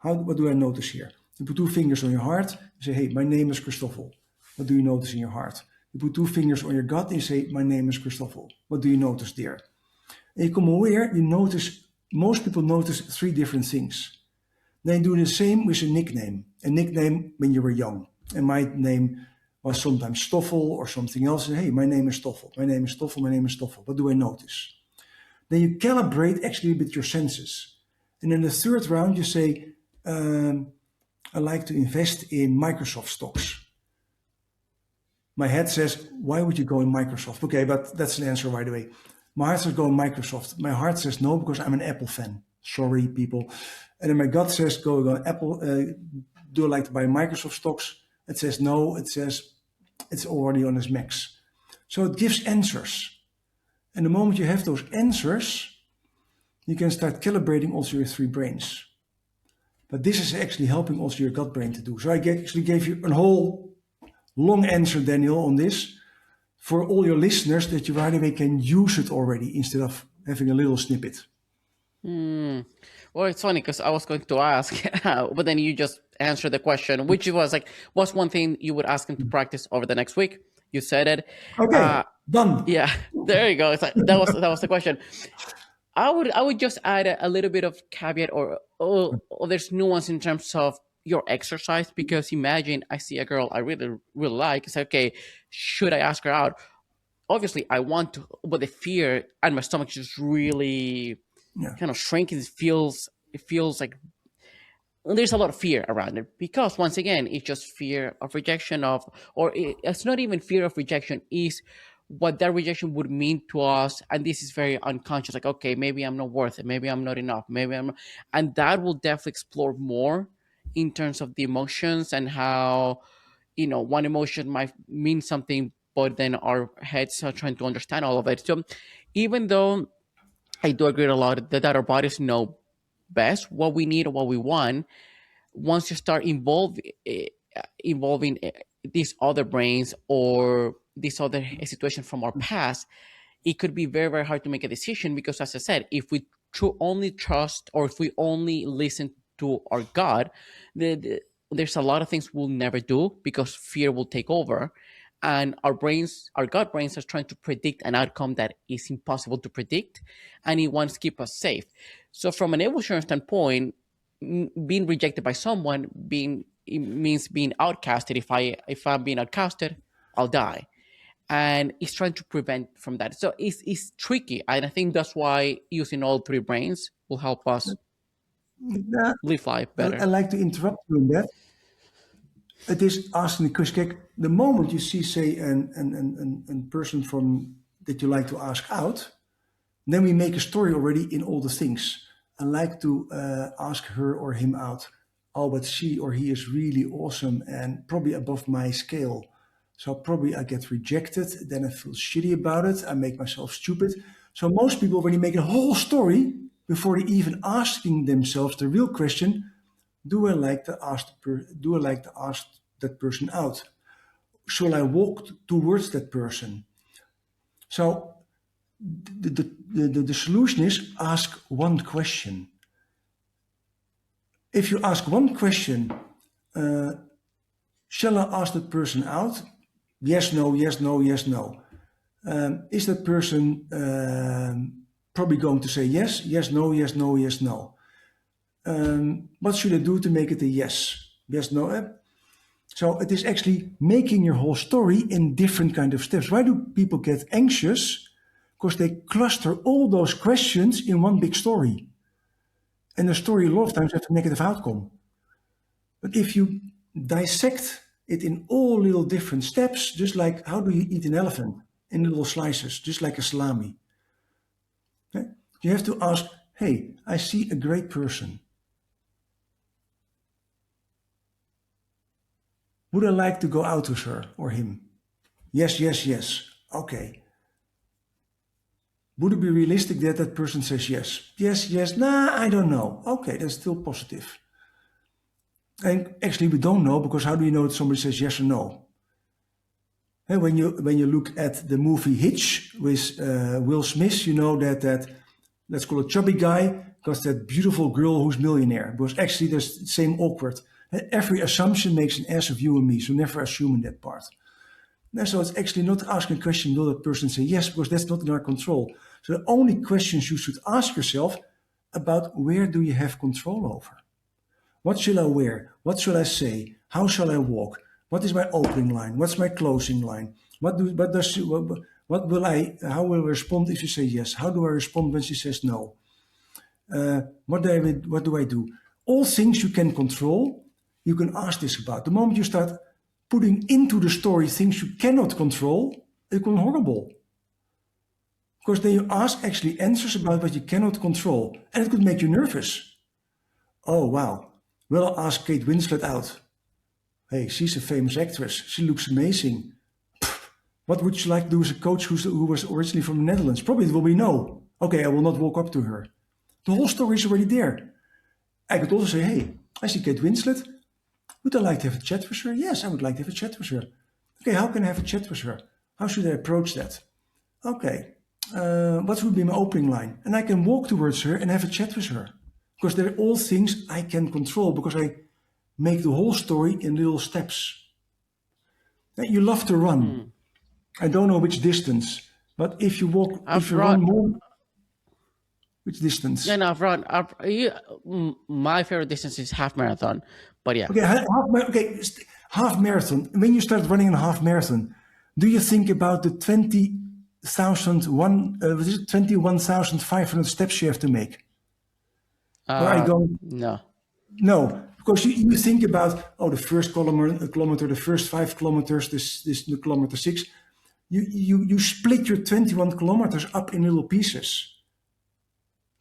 What do I notice here? You put two fingers on your heart, and say, hey, my name is Christoffel. What do you notice in your heart? You put two fingers on your gut, and you say, my name is Christoffel. What do you notice there? And you come aware, you notice, most people notice three different things. Then do the same with a nickname. A nickname when you were young. And my name was sometimes Stoffel or something else. Hey, my name is Stoffel. My name is Stoffel. My name is Stoffel. What do I notice? Then you calibrate actually with your senses. And in the third round, you say, I like to invest in Microsoft stocks. My head says, why would you go in Microsoft? Okay, but that's an answer right away. My heart says go in Microsoft. My heart says no, because I'm an Apple fan. Sorry, people. And then my gut says go Apple. Do I like to buy Microsoft stocks? It says no. It says it's already on its max. So it gives answers. And the moment you have those answers, you can start calibrating also your three brains. But this is actually helping also your gut brain to do. So I actually gave you a whole long answer, Daniel, on this for all your listeners that you right away can use it already instead of having a little snippet. Hmm. Well, it's funny because I was going to ask, but then you just answered the question, which was like, what's one thing you would ask him to practice over the next week? You said it. Okay, Uh, done. yeah, there you go. It's like, that was the question. I would just add a little bit of caveat or there's nuance in terms of your exercise, because imagine I see a girl I really really like. It's like, okay, should I ask her out? Obviously, I want to, but the fear and my stomach just really Yeah. kind of shrinking. It feels like there's a lot of fear around it, because once again it's just fear of rejection of, or it's not even fear of rejection, is what that rejection would mean to us. And this is very unconscious, like, okay, maybe I'm not worth it, maybe I'm not enough, maybe I'm not, and that will definitely explore more in terms of the emotions and how, one emotion might mean something, but then our heads are trying to understand all of it. So even though I do agree a lot that our bodies know best what we need or what we want, once you start involving these other brains or this other situation from our past, it could be very very hard to make a decision, because as I said, if we only trust, or if we only listen to our God, there's a lot of things we'll never do because fear will take over, and our gut brains are trying to predict an outcome that is impossible to predict, and it wants to keep us safe. So from an evolutionary standpoint, being rejected by someone being it means being outcasted. If I'm being outcasted, I'll die, and it's trying to prevent from that. So it's tricky, and I think that's why using all three brains will help us Yeah, live life I better. like to interrupt you in that. It is asking the question. Kijk, the moment you see, say, an person from that you like to ask out, then we make a story already in all the things. I like to ask her or him out. Oh, but she or he is really awesome and probably above my scale. So probably I get rejected. Then I feel shitty about it. I make myself stupid. So most people, when you make a whole story before they even asking themselves the real question, do I like to ask that person out? Shall I walk towards that person? So the solution is ask one question. If you ask one question, shall I ask that person out? Yes, no, yes, no, yes, no. Is that person probably going to say yes, yes, no, yes, no, yes, no? What should I do to make it a yes? Yes, no. So it is actually making your whole story in different kind of steps. Why do people get anxious? Because they cluster all those questions in one big story. And the story a lot of times has a negative outcome. But if you dissect it in all little different steps, just like how do you eat an elephant in little slices, just like a salami, okay? You have to ask, hey, I see a great person. Would I like to go out with her or him? Yes, yes, yes. Okay. Would it be realistic that that person says yes? Yes, yes, nah, I don't know. Okay, that's still positive. And actually, we don't know because how do you know that somebody says yes or no? And when you look at the movie Hitch with Will Smith, you know that let's call it chubby guy because that beautiful girl who's millionaire. Because actually, there's the same awkward. Every assumption makes an ass of you and me, so never assume in that part. No, so it's actually not asking a question, will that person say yes, because that's not in our control. So the only questions you should ask yourself about where do you have control over? What shall I wear? What shall I say? How shall I walk? What is my opening line? What's my closing line? What will I? How will I respond if you say yes? How do I respond when she says no? What do I do? All things you can control, you can ask this about. The moment you start putting into the story things you cannot control, it becomes horrible. Because then you ask actually answers about what you cannot control, and it could make you nervous. Oh wow, will I ask Kate Winslet out? Hey, she's a famous actress. She looks amazing. What would you like to do as a coach who was originally from the Netherlands? Probably it will be no. Okay, I will not walk up to her. The whole story is already there. I could also say, hey, I see Kate Winslet. Would I like to have a chat with her? Yes, I would like to have a chat with her. Okay, how can I have a chat with her? How should I approach that? Okay, what would be my opening line? And I can walk towards her and have a chat with her. Because they're all things I can control because I make the whole story in little steps. You love to run. Hmm. I don't know which distance, but if I've you run run. more, which Yeah, distance? no, I've run. My favorite distance is half marathon, but yeah. Okay, half marathon. When you start running a half marathon, do you think about the 21,500 steps you have to make? Or are you going, No. no, because you think about, oh, the first kilometer, the first 5 kilometers, this new kilometer six. You split your 21 kilometers up in little pieces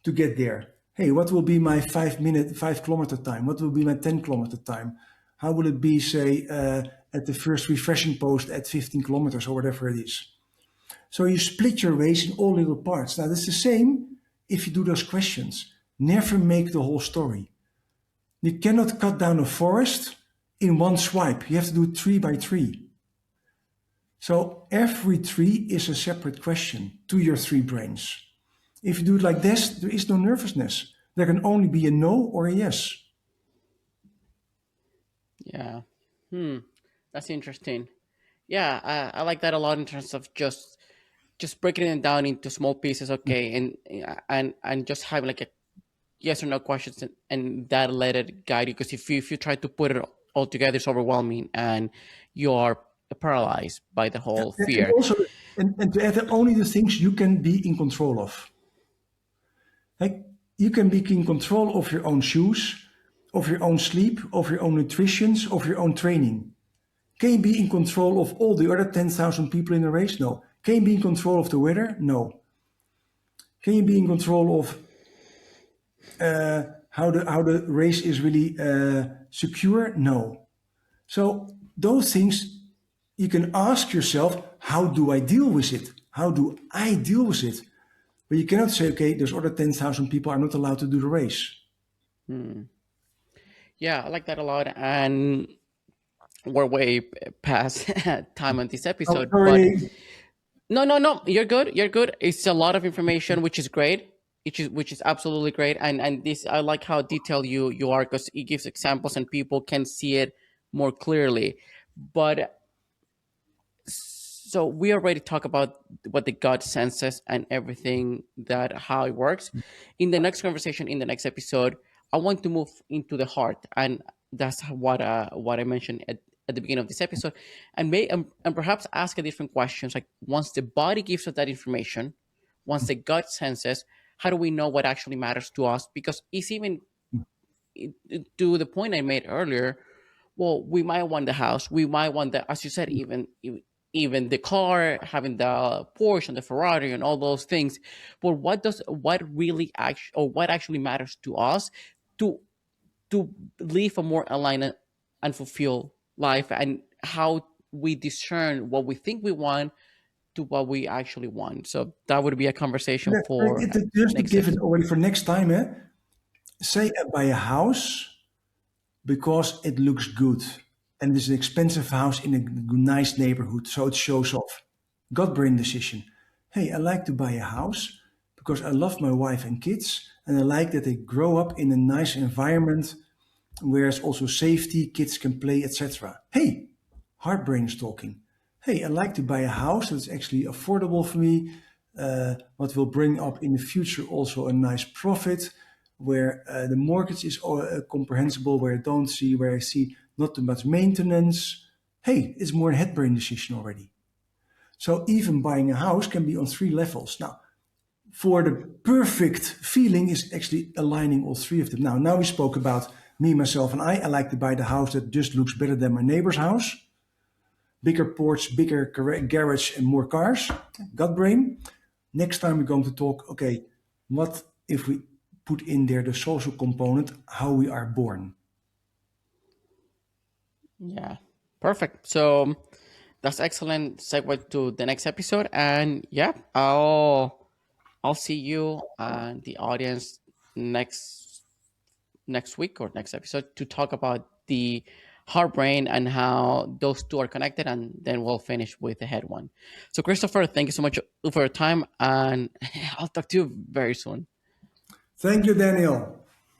to get there. Hey, what will be my 5 minute, 5 kilometer time? What will be my 10 kilometer time? How will it be, say, at the first refreshing post at 15 kilometers or whatever it is? So you split your race in all little parts. Now, that's the same if you do those questions. Never make the whole story. You cannot cut down a forest in one swipe. You have to do it tree by tree. So every tree is a separate question to your three brains. If you do it like this, there is no nervousness. There can only be a no or a yes. Yeah. Hmm. That's interesting. Yeah, I like that a lot in terms of just breaking it down into small pieces, okay, and just having like a yes or no questions, and that let it guide you. Because if you try to put it all together, it's overwhelming, and you are paralyzed by the whole And fear. also, and to add, only the things you can be in control of. Like you can be in control of your own shoes, of your own sleep, of your own nutrition, of your own training. Can you be in control of all the other 10,000 people in a race? No. Can you be in control of the weather? No. Can you be in control of how the race is really secure? No. So those things you can ask yourself, how do I deal with it? How do I deal with it? But you cannot say, okay, those other 10,000 people are not allowed to do the race. Hmm. Yeah, I like that a lot, and we're way past time on this Oh, episode. But sorry. no, no, no, you're good. You're good. It's a lot of information, which is great. Which is absolutely great. And this, I like how detailed you are, because it gives examples and people can see it more clearly. But so we already talked about what the gut senses and everything, that how it works. In the next conversation, in the next episode, I want to move into the heart, and that's what I mentioned at the beginning of this episode, and and perhaps ask a different questions, like once the body gives us that information, once the gut senses, how do we know what actually matters to us? Because it's even to the point I made earlier. Well, we might want the house, we might want the, as you said, even the car, having the Porsche and the Ferrari and all those things. But what really actually, or what actually matters to us to live a more aligned and fulfilled life, and how we discern what we think we want to what we actually want. So that would be a conversation for Just to next give it episode. already for next time, say I buy a house because it looks good and it's an expensive house in a nice neighborhood, so it shows off. Gut brain decision. Hey, I like to buy a house because I love my wife and kids, and I like that they grow up in a nice environment where there's also safety, kids can play, etc. Hey, heart brain is talking. Hey, I like to buy a house that's actually affordable for me, what will bring up in the future also a nice profit, where the mortgage is comprehensible, where I see not too much maintenance. Hey, it's more a head brain decision already. So even buying a house can be on three levels. Now, for the perfect feeling is actually aligning all three of them. Now we spoke about me, myself, and I. I like to buy the house that just looks better than my neighbor's house. Bigger porch, bigger garage, and more cars. Gut brain. Next time we're going to talk, okay, what if we put in there the social component, how we are born? Yeah, perfect. So that's excellent segue to the next episode. And yeah, I'll see you and the audience next week or next episode to talk about the heart brain and how those two are connected, and then we'll finish with the head one. So, Christopher, thank you so much for your time, and I'll talk to you very soon. Thank you, Daniel.